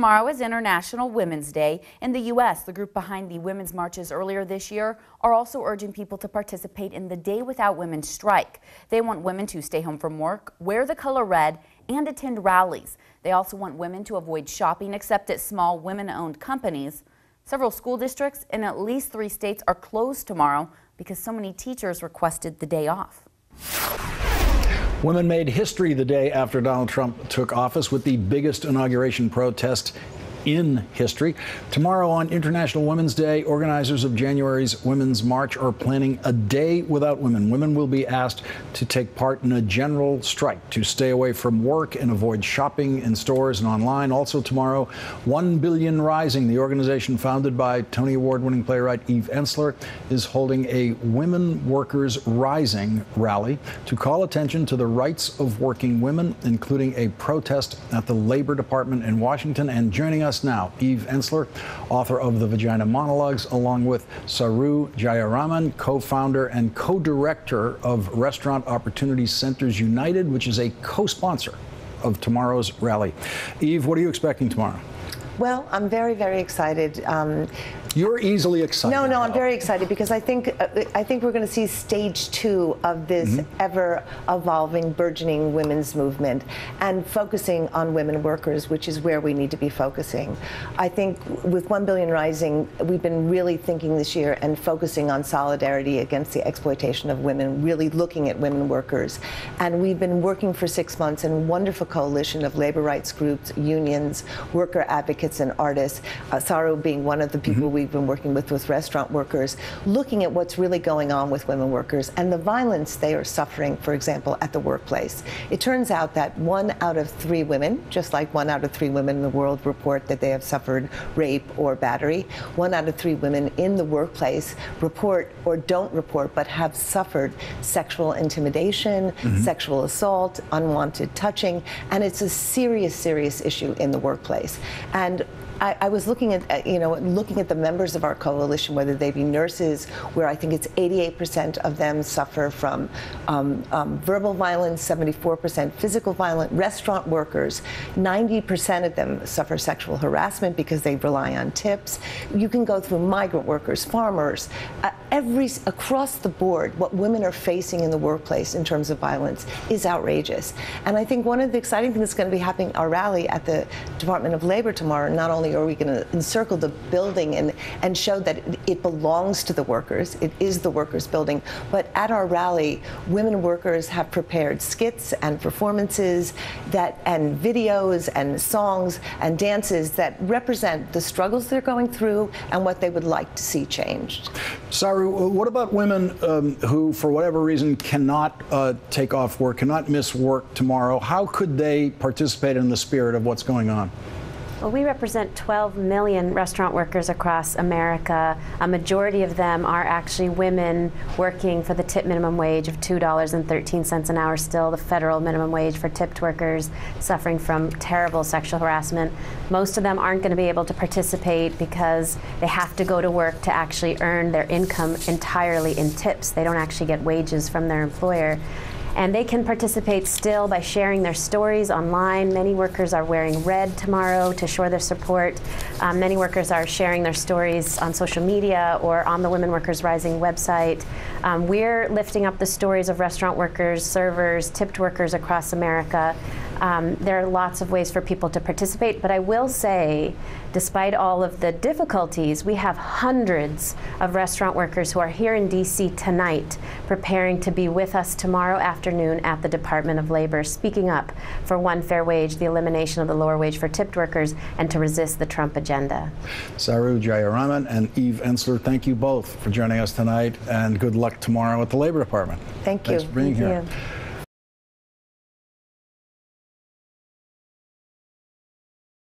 Tomorrow is International Women's Day. In the U.S., the group behind the women's marches earlier this year are also urging people to participate in the Day Without Women strike. They want women to stay home from work, wear the color red, and attend rallies. They also want women to avoid shopping except at small women-owned companies. Several school districts in at least 3 states are closed tomorrow because so many teachers requested the day off. Women made history the day after Donald Trump took office with the biggest inauguration protest in history. Tomorrow on International Women's Day, organizers of January's Women's March are planning a day without women. Women will be asked to take part in a general strike to stay away from work and avoid shopping in stores and online. Also tomorrow, 1 Billion Rising, the organization founded by Tony Award-winning playwright Eve Ensler, is holding a Women Workers Rising rally to call attention to the rights of working women, including a protest at the Labor Department in Washington. And joining us now, Eve Ensler, author of The Vagina Monologues, along with Saru Jayaraman, co-founder and co-director of Restaurant Opportunity Centers United, which is a co-sponsor of tomorrow's rally. Eve, what are you expecting tomorrow? Well, I'm very, very excited. You're easily excited. No, I'm very excited because I think we're going to see stage 2 of this ever-evolving, burgeoning women's movement and focusing on women workers, which is where we need to be focusing. I think with 1 Billion Rising, we've been really thinking this year and focusing on solidarity against the exploitation of women, really looking at women workers. And we've been working for 6 months in a wonderful coalition of labor rights groups, unions, worker advocates, and artists, Saru being one of the people we've been working with restaurant workers, looking at what's really going on with women workers and the violence they are suffering, for example, at the workplace. It turns out that 1 out of 3 women, just like 1 out of 3 women in the world report that they have suffered rape or battery, 1 out of 3 women in the workplace report or don't report but have suffered sexual intimidation, sexual assault, unwanted touching, and it's a serious, serious issue in the workplace. And I was looking at, looking at the members of our coalition, whether they be nurses, where I think it's 88% of them suffer from verbal violence, 74% physical violence, restaurant workers, 90% of them suffer sexual harassment because they rely on tips. You can go through migrant workers, farmers, across the board, what women are facing in the workplace in terms of violence is outrageous. And I think one of the exciting things that's going to be happening at our rally at the Department of Labor tomorrow, not only are we going to encircle the building and show that it belongs to the workers, it is the workers' building, but at our rally, women workers have prepared skits and performances and videos and songs and dances that represent the struggles they're going through and what they would like to see changed. Saru, what about women who, for whatever reason, cannot take off work, cannot miss work tomorrow? How could they participate in the spirit of what's going on? Well, we represent 12 million restaurant workers across America. A majority of them are actually women working for the tip minimum wage of $2.13 an hour, still the federal minimum wage for tipped workers suffering from terrible sexual harassment. Most of them aren't going to be able to participate because they have to go to work to actually earn their income entirely in tips. They don't actually get wages from their employer. And they can participate still by sharing their stories online. Many workers are wearing red tomorrow to show their support. Many workers are sharing their stories on social media or on the Women Workers Rising website. We're lifting up the stories of restaurant workers, servers, tipped workers across America. There are lots of ways for people to participate, but I will say, despite all of the difficulties, we have hundreds of restaurant workers who are here in DC tonight preparing to be with us tomorrow afternoon at the Department of Labor, speaking up for one fair wage, the elimination of the lower wage for tipped workers, and to resist the Trump agenda. Saru Jayaraman and Eve Ensler, thank you both for joining us tonight, and good luck tomorrow at the Labor Department. Thank you. Thanks for being here. Thank you.